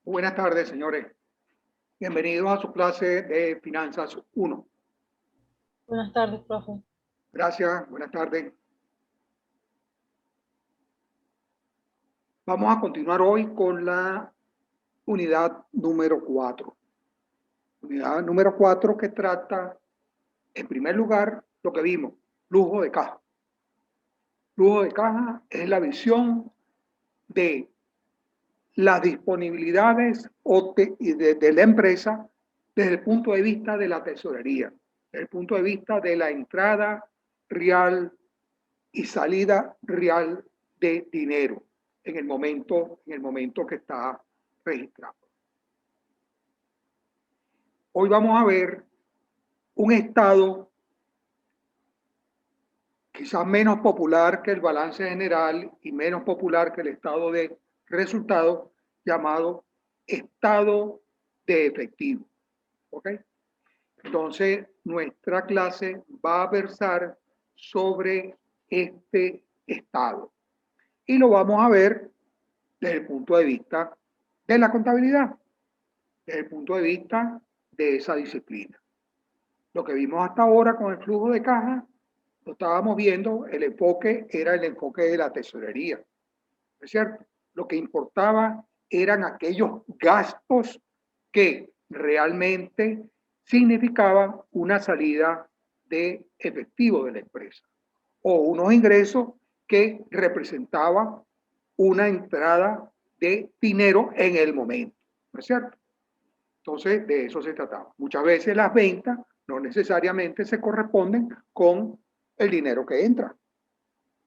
Buenas tardes, señores. Bienvenidos a su clase de Finanzas 1. Buenas tardes, profe. Gracias, buenas tardes. Vamos a continuar hoy con la unidad número 4. Unidad número 4 que trata, en primer lugar, lo que vimos, flujo de caja. Flujo de caja es la visión de las disponibilidades de la empresa desde el punto de vista de la tesorería, desde el punto de vista de la entrada real y salida real de dinero en el momento que está registrado. Hoy vamos a ver un estado quizás menos popular que el balance general y menos popular que el estado de resultados, llamado estado de efectivo. ¿Ok? Entonces, nuestra clase va a versar sobre este estado y lo vamos a ver desde el punto de vista de la contabilidad, desde el punto de vista de esa disciplina. Lo que vimos hasta ahora con el flujo de caja, lo estábamos viendo, el enfoque era el enfoque de la tesorería, ¿no es cierto? Lo que importaba eran aquellos gastos que realmente significaban una salida de efectivo de la empresa o unos ingresos que representaban una entrada de dinero en el momento, ¿no es cierto? Entonces, de eso se trataba. Muchas veces las ventas no necesariamente se corresponden con el dinero que entra,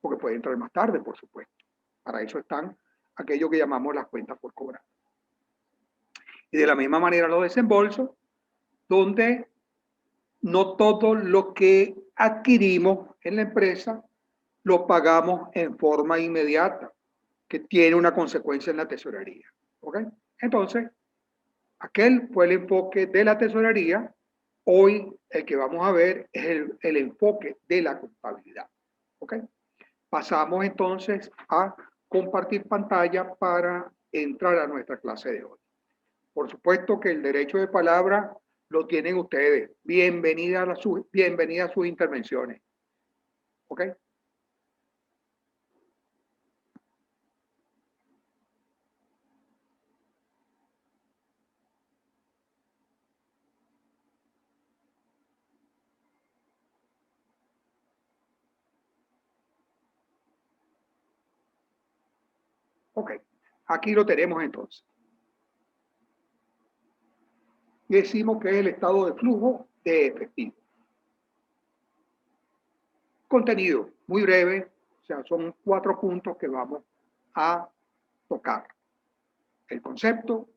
porque puede entrar más tarde, por supuesto. Para eso están aquello que llamamos las cuentas por cobrar. Y de la misma manera los desembolsos, donde no todo lo que adquirimos en la empresa lo pagamos en forma inmediata, que tiene una consecuencia en la tesorería. ¿Ok? Entonces, aquel fue el enfoque de la tesorería. Hoy el que vamos a ver es el enfoque de la contabilidad. ¿Ok? Pasamos entonces a compartir pantalla para entrar a nuestra clase de hoy. Por supuesto que el derecho de palabra lo tienen ustedes. Bienvenida a sus intervenciones. ¿Ok? Ok, aquí lo tenemos entonces. Y decimos que es el estado de flujo de efectivo. Contenido muy breve, o sea, son 4 puntos que vamos a tocar. El concepto,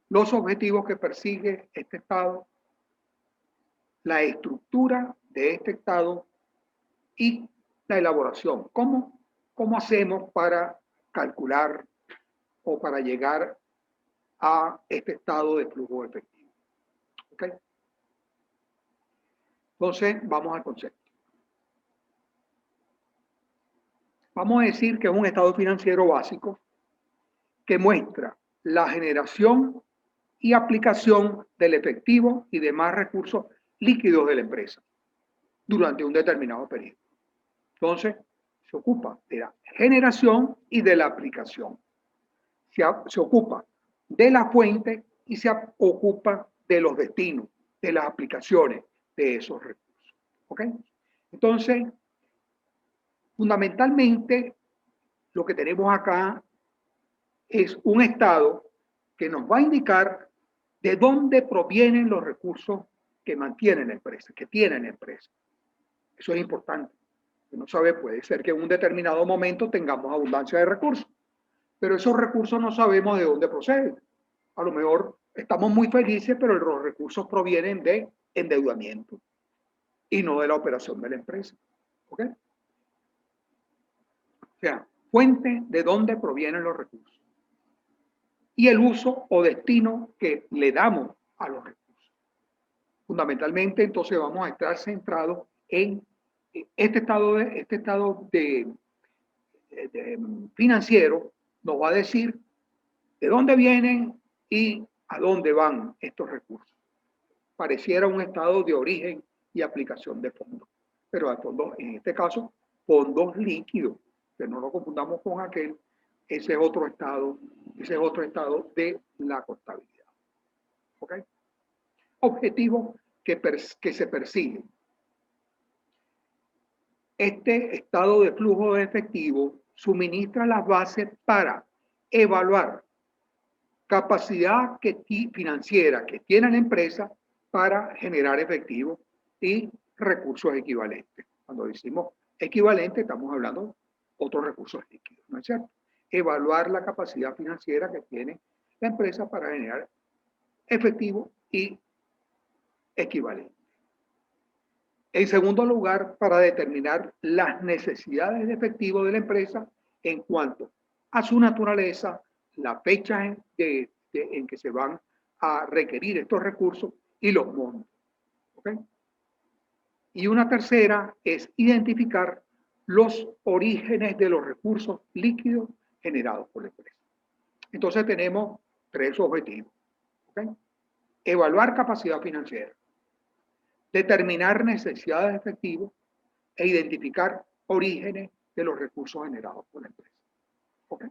los objetivos que persigue este estado, la estructura de este estado y la elaboración. ¿Cómo hacemos para calcular o para llegar a este estado de flujo efectivo? ¿Ok? Entonces, vamos al concepto. Vamos a decir que es un estado financiero básico que muestra la generación y aplicación del efectivo y demás recursos líquidos de la empresa durante un determinado periodo. Entonces, se ocupa de la generación y de la aplicación. Se ocupa de la fuente y se ocupa de los destinos, de las aplicaciones de esos recursos. ¿Ok? Entonces, fundamentalmente, lo que tenemos acá es un estado que nos va a indicar de dónde provienen los recursos que mantiene la empresa, que tiene la empresa. Eso es importante. Uno sabe, puede ser que en un determinado momento tengamos abundancia de recursos, pero esos recursos no sabemos de dónde proceden. A lo mejor estamos muy felices, pero los recursos provienen de endeudamiento y no de la operación de la empresa. ¿Ok? O sea, fuente de dónde provienen los recursos y el uso o destino que le damos a los recursos. Fundamentalmente, entonces vamos a estar centrados en este estado de financiero. Nos va a decir de dónde vienen y a dónde van estos recursos. Pareciera un estado de origen y aplicación de fondos, pero a fondos, en este caso, fondos líquidos, que no lo confundamos con aquel, ese es otro estado de la contabilidad. ¿Ok? Objetivos que se persiguen. Este estado de flujo de efectivo suministra las bases para evaluar capacidad financiera que tiene la empresa para generar efectivo y recursos equivalentes. Cuando decimos equivalente, estamos hablando de otros recursos líquidos, ¿no es cierto? Evaluar la capacidad financiera que tiene la empresa para generar efectivo y equivalente. En segundo lugar, para determinar las necesidades de efectivo de la empresa en cuanto a su naturaleza, la fecha en que se van a requerir estos recursos y los montos. ¿Okay? Y una tercera es identificar los orígenes de los recursos líquidos generados por la empresa. Entonces tenemos tres objetivos. ¿Okay? Evaluar capacidad financiera, determinar necesidades de efectivo e identificar orígenes de los recursos generados por la empresa. ¿Okay?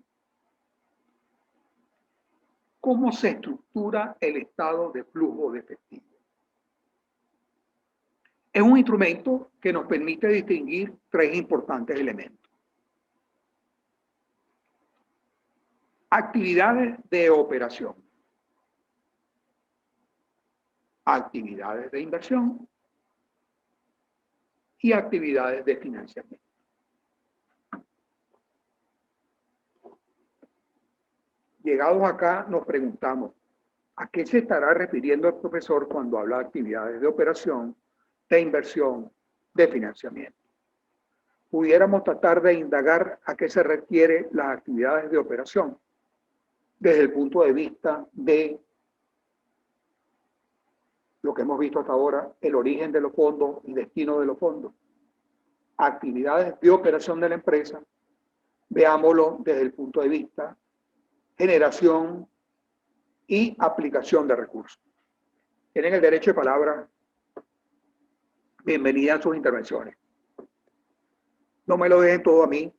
¿Cómo se estructura el estado de flujo de efectivo? Es un instrumento que nos permite distinguir tres importantes elementos. Actividades de operación, actividades de inversión y actividades de financiamiento. Llegados acá, nos preguntamos, ¿a qué se estará refiriendo el profesor cuando habla de actividades de operación, de inversión, de financiamiento? Pudiéramos tratar de indagar a qué se refieren las actividades de operación desde el punto de vista de lo que hemos visto hasta ahora, el origen de los fondos y destino de los fondos. Actividades de operación de la empresa, veámoslo desde el punto de vista generación y aplicación de recursos. Tienen el derecho de palabra. Bienvenida a sus intervenciones. No me lo dejen todo a mí.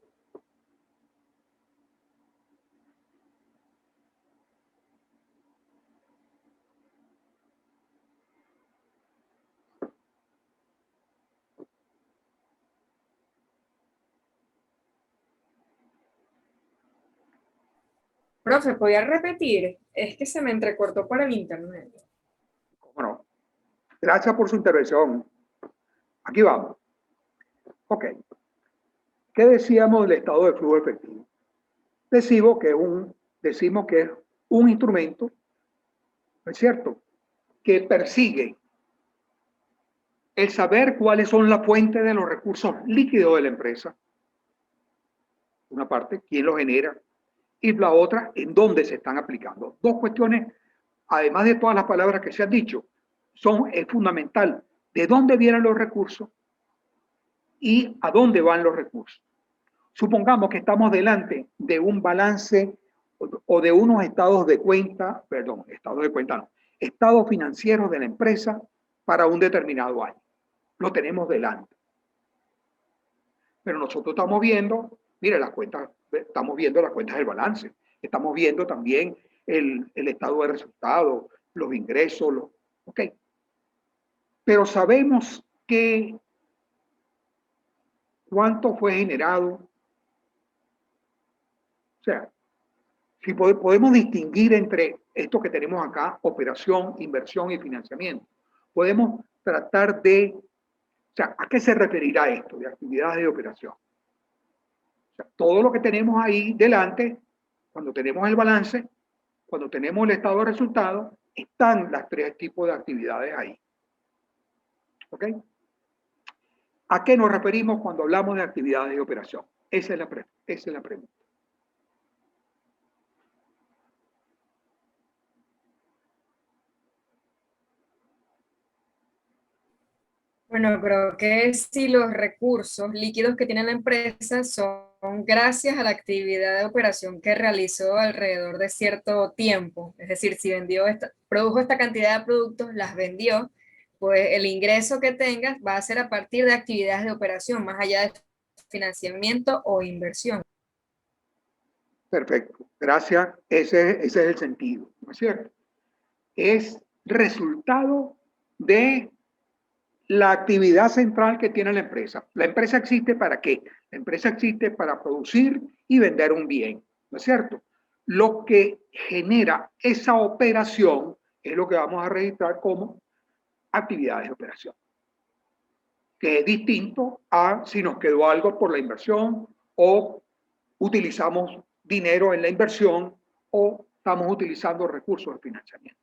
Profe, ¿podía repetir? Es que se me entrecortó por el internet. ¿Cómo no? Gracias por su intervención. Aquí vamos. Ok. ¿Qué decíamos del estado de flujo efectivo? Decimos que es un instrumento, ¿no es cierto?, que persigue el saber cuáles son las fuentes de los recursos líquidos de la empresa. Una parte, quién los genera, y la otra, en dónde se están aplicando. Dos cuestiones, además de todas las palabras que se han dicho, es fundamental de dónde vienen los recursos y a dónde van los recursos. Supongamos que estamos delante de un balance o de unos estados de cuenta, estados financieros de la empresa para un determinado año. Lo tenemos delante. Pero nosotros estamos viendo, mire, estamos viendo las cuentas del balance, estamos viendo también el estado de resultados, los ingresos, ok. Pero sabemos que cuánto fue generado. O sea, si podemos distinguir entre esto que tenemos acá, operación, inversión y financiamiento, podemos tratar de, o sea, ¿a qué se referirá esto de actividades de operación? O sea, todo lo que tenemos ahí delante, cuando tenemos el balance, cuando tenemos el estado de resultados, están los tres tipos de actividades ahí. ¿Ok? ¿A qué nos referimos cuando hablamos de actividades de operación? Esa es la pregunta. Bueno, creo que si los recursos líquidos que tiene la empresa son gracias a la actividad de operación que realizó alrededor de cierto tiempo, es decir, si produjo esta cantidad de productos, las vendió, pues el ingreso que tengas va a ser a partir de actividades de operación, más allá de financiamiento o inversión. Perfecto, gracias. Ese es el sentido, ¿no es cierto? Es resultado de la actividad central que tiene la empresa. ¿La empresa existe para qué? La empresa existe para producir y vender un bien, ¿no es cierto? Lo que genera esa operación es lo que vamos a registrar como actividades de operación, que es distinto a si nos quedó algo por la inversión o utilizamos dinero en la inversión o estamos utilizando recursos de financiamiento.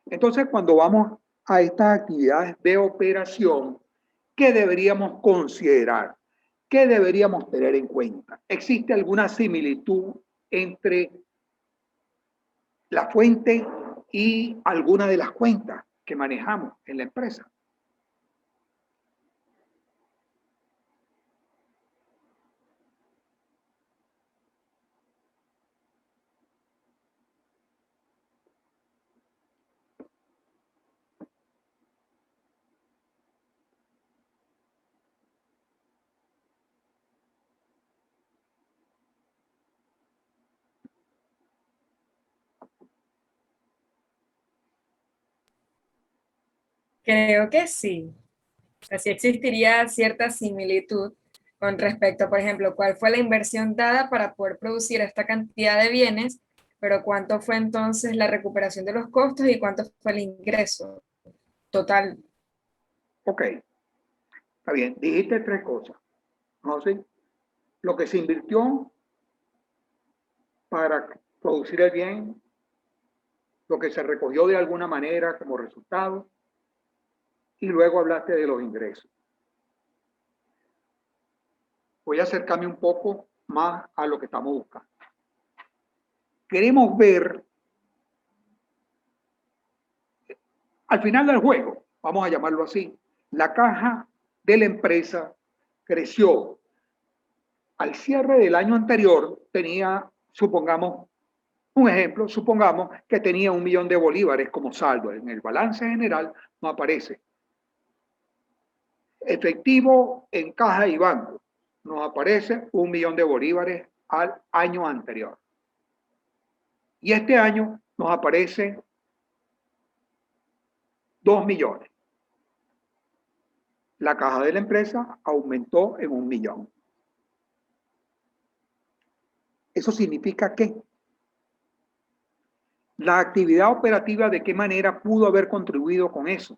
Entonces, cuando vamos a estas actividades de operación, ¿qué deberíamos considerar? ¿Qué deberíamos tener en cuenta? ¿Existe alguna similitud entre la fuente y alguna de las cuentas que manejamos en la empresa? Creo que sí. Así existiría cierta similitud con respecto, por ejemplo, cuál fue la inversión dada para poder producir esta cantidad de bienes, pero cuánto fue entonces la recuperación de los costos y cuánto fue el ingreso total. Ok, está bien. Dijiste tres cosas, ¿no? ¿Sí? Lo que se invirtió para producir el bien, lo que se recogió de alguna manera como resultado, y luego hablaste de los ingresos. Voy a acercarme un poco más a lo que estamos buscando. Queremos ver al final del juego, vamos a llamarlo así, la caja de la empresa creció. Al cierre del año anterior tenía, supongamos, un ejemplo, supongamos que tenía 1.000.000 de bolívares como saldo. En el balance general no aparece. Efectivo en caja y banco. Nos aparece 1.000.000 de bolívares al año anterior. Y este año nos aparece 2 millones. La caja de la empresa aumentó en 1.000.000. ¿Eso significa qué? La actividad operativa, ¿de qué manera pudo haber contribuido con eso?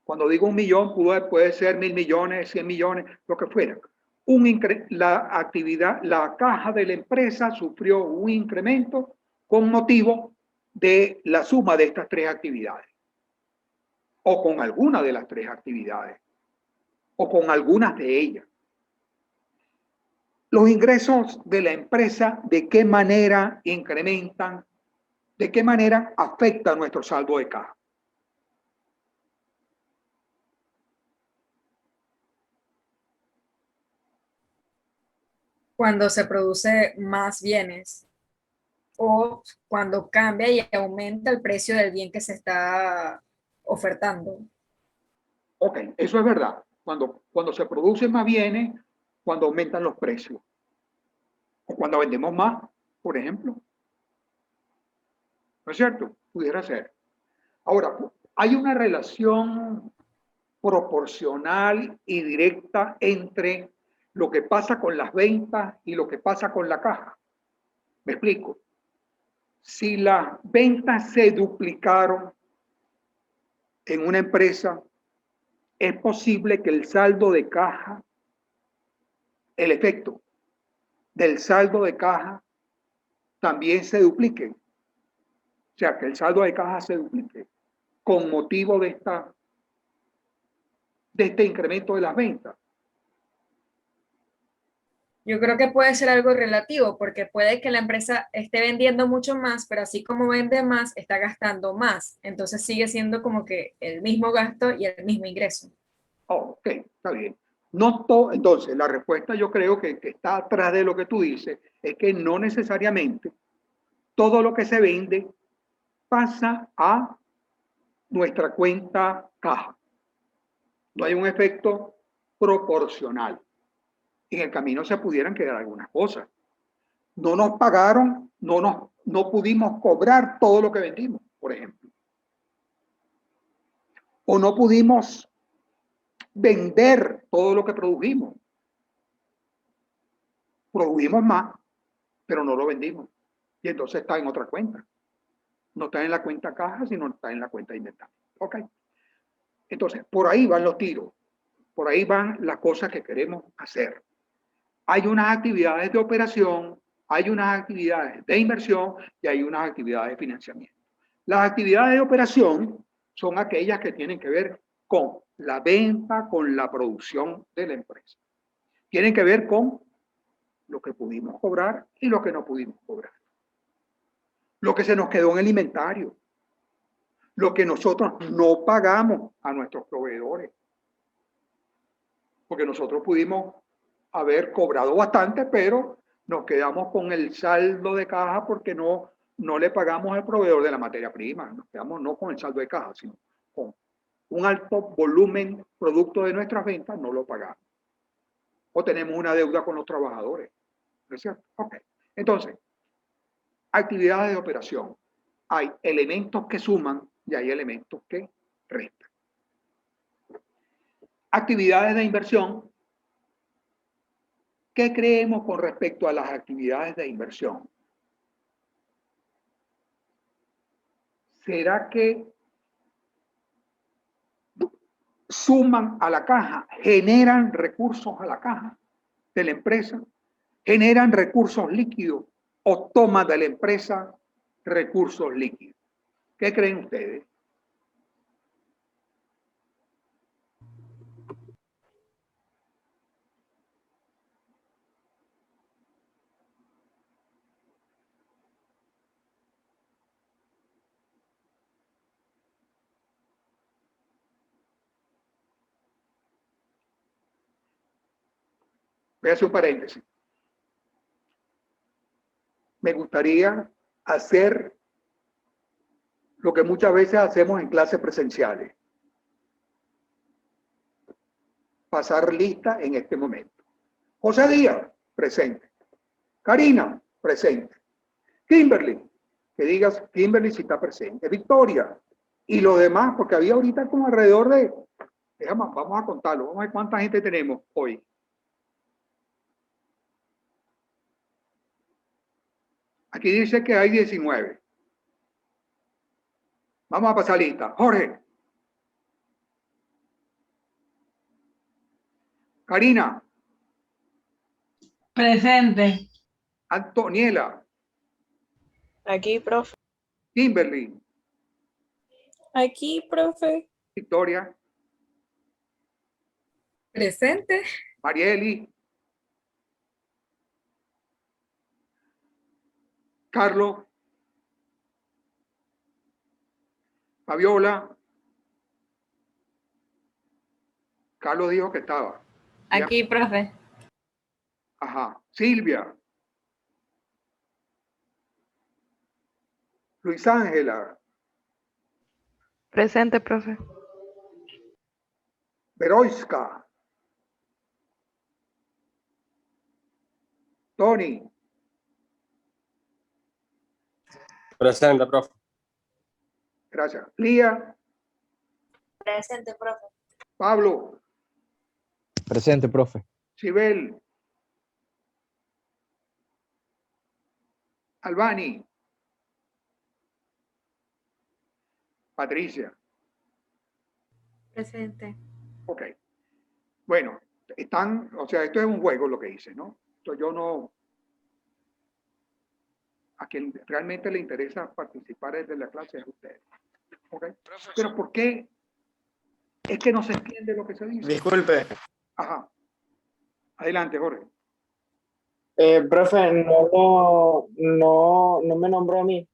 Cuando digo 1.000.000, puede ser 1.000.000.000, 100.000.000, lo que fuera. La caja de la empresa sufrió un incremento con motivo de la suma de estas tres actividades, o con alguna de las tres actividades, o con algunas de ellas. Los ingresos de la empresa, ¿de qué manera incrementan? ¿De qué manera afecta nuestro saldo de caja? Cuando se produce más bienes o cuando cambia y aumenta el precio del bien que se está ofertando. Ok, eso es verdad. Cuando se producen más bienes, cuando aumentan los precios, o cuando vendemos más, por ejemplo. ¿No es cierto? Pudiera ser. Ahora, hay una relación proporcional y directa entre lo que pasa con las ventas y lo que pasa con la caja. Me explico. Si las ventas se duplicaron en una empresa, es posible que el saldo de caja, el efecto del saldo de caja, también se duplique. O sea, que el saldo de caja se duplique con motivo de este incremento de las ventas. Yo creo que puede ser algo relativo, porque puede que la empresa esté vendiendo mucho más, pero así como vende más, está gastando más. Entonces sigue siendo como que el mismo gasto y el mismo ingreso. Oh, ok, está bien. No todo, entonces, la respuesta yo creo que está atrás de lo que tú dices, es que no necesariamente todo lo que se vende pasa a nuestra cuenta caja. No hay un efecto proporcional. En el camino se pudieran quedar algunas cosas. No nos pagaron, no pudimos cobrar todo lo que vendimos, por ejemplo. O no pudimos vender todo lo que produjimos. Produjimos más, pero no lo vendimos. Y entonces está en otra cuenta. No está en la cuenta caja, sino está en la cuenta de inventario. ¿Ok? Entonces, por ahí van los tiros. Por ahí van las cosas que queremos hacer. Hay unas actividades de operación, hay unas actividades de inversión y hay unas actividades de financiamiento. Las actividades de operación son aquellas que tienen que ver con la venta, con la producción de la empresa. Tienen que ver con lo que pudimos cobrar y lo que no pudimos cobrar. Lo que se nos quedó en el inventario. Lo que nosotros no pagamos a nuestros proveedores. Porque nosotros pudimos haber cobrado bastante, pero nos quedamos con el saldo de caja porque no le pagamos al proveedor de la materia prima. Nos quedamos no con el saldo de caja, sino con un alto volumen producto de nuestras ventas, no lo pagamos. O tenemos una deuda con los trabajadores. ¿No es cierto? Ok. Entonces, actividades de operación. Hay elementos que suman y hay elementos que restan. Actividades de inversión. ¿Qué creemos con respecto a las actividades de inversión? ¿Será que suman a la caja, generan recursos a la caja de la empresa, generan recursos líquidos o toma de la empresa recursos líquidos? ¿Qué creen ustedes? Voy a hacer un paréntesis. Me gustaría hacer lo que muchas veces hacemos en clases presenciales. Pasar lista en este momento. José Díaz, presente. Karina, presente. Kimberly, que digas Kimberly si está presente. Victoria. Y lo demás, porque había ahorita como alrededor de, vamos a contarlo, vamos a ver cuánta gente tenemos hoy. Aquí dice que hay 19. Vamos a pasar lista. Jorge. Karina. Presente. Antoniela. Aquí, profe. Kimberly. Aquí, profe. Victoria. Presente. Marieli. Carlos. Fabiola. Carlos dijo que estaba. Aquí, profe. Ajá. Silvia. Luis Ángela. Presente, profe. Veroiska. Tony. Presente, profe. Gracias. Lía. Presente, profe. Pablo. Presente, profe. Sibel. Albani. Patricia. Presente. Ok. Bueno, están, o sea, esto es un juego lo que hice, ¿no? Entonces yo no, a quien realmente le interesa participar desde la clase es usted. ¿Ok? Pero ¿por qué? Es que no se entiende lo que se dice. Disculpe, Ajá. Adelante, Jorge. Profe, no me nombró a mí.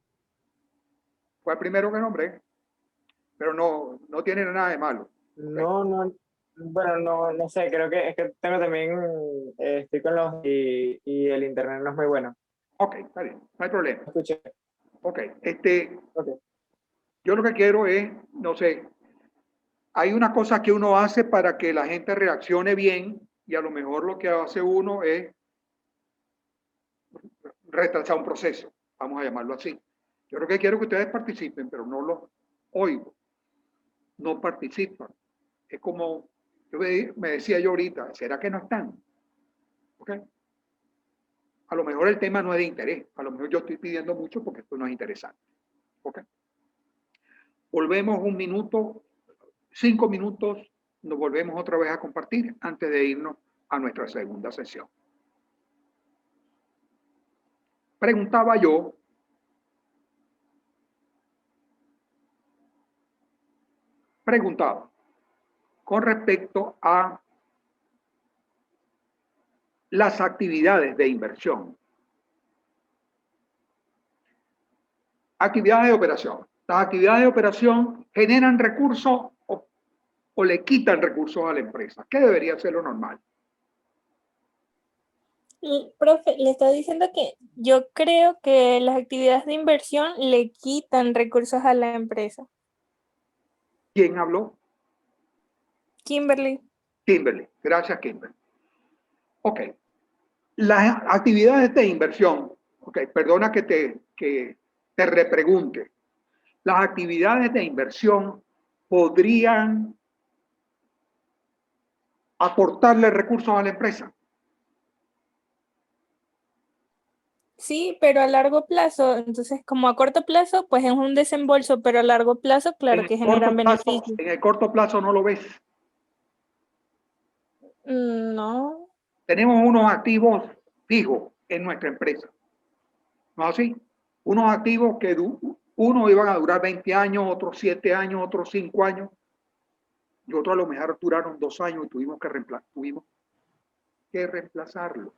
Fue el primero que nombré, pero no tiene nada de malo. No sé, creo que es que tengo también, estoy con y el internet no es muy bueno. Ok, está bien, no hay problema. Escuché. Ok, Ok. yo lo que quiero es, no sé, hay una cosa que uno hace para que la gente reaccione bien y a lo mejor lo que hace uno es retrasar un proceso, vamos a llamarlo así. Yo lo que quiero es que ustedes participen, pero no los oigo, no participan. Es como, me decía yo ahorita, ¿será que no están? ¿Ok? A lo mejor el tema no es de interés, a lo mejor yo estoy pidiendo mucho porque esto no es interesante. ¿Ok? Volvemos un minuto, 5 minutos, nos volvemos otra vez a compartir antes de irnos a nuestra segunda sesión. Preguntaba yo, con respecto a las actividades de inversión. Actividades de operación. Las actividades de operación generan recursos o le quitan recursos a la empresa. ¿Qué debería ser lo normal? Profe, le estaba diciendo que yo creo que las actividades de inversión le quitan recursos a la empresa. ¿Quién habló? Kimberly. Kimberly. Gracias, Kimberly. Ok. Las actividades de inversión, ok, perdona que te repregunte. Las actividades de inversión podrían aportarle recursos a la empresa. Sí, pero a largo plazo, entonces como a corto plazo, pues es un desembolso, pero a largo plazo, claro que generan beneficios. En el corto plazo no lo ves. No. Tenemos unos activos fijos en nuestra empresa. ¿No es así? Unos activos que unos iban a durar 20 años, otros 7 años, otros 5 años, y otros a lo mejor duraron 2 años y tuvimos que reemplazarlo.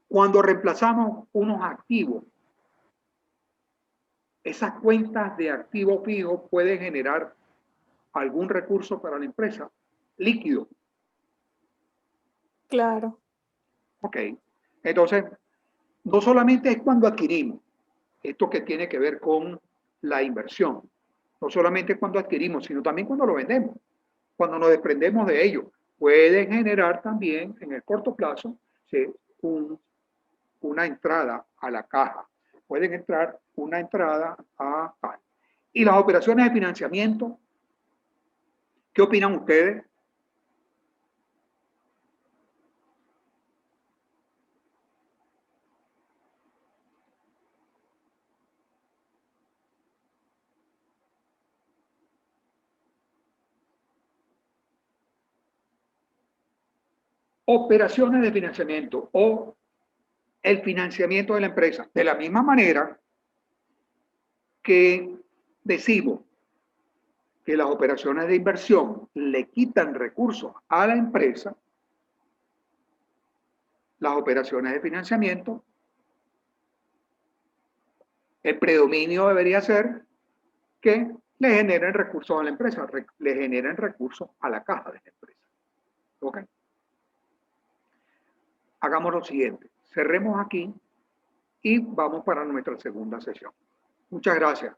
Cuando reemplazamos unos activos, esas cuentas de activo fijo pueden generar algún recurso para la empresa, líquido. Claro. Ok. Entonces, no solamente es cuando adquirimos, esto que tiene que ver con la inversión, no solamente cuando adquirimos, sino también cuando lo vendemos, cuando nos desprendemos de ello, pueden generar también en el corto plazo una entrada a la caja, pueden entrar una entrada a caja. Y las operaciones de financiamiento, ¿qué opinan ustedes? Operaciones de financiamiento o el financiamiento de la empresa. De la misma manera que decimos que las operaciones de inversión le quitan recursos a la empresa, las operaciones de financiamiento, el predominio debería ser que le generen recursos a la empresa, le generen recursos a la caja de la empresa. ¿Ok? Hagamos lo siguiente, cerremos aquí y vamos para nuestra segunda sesión. Muchas gracias.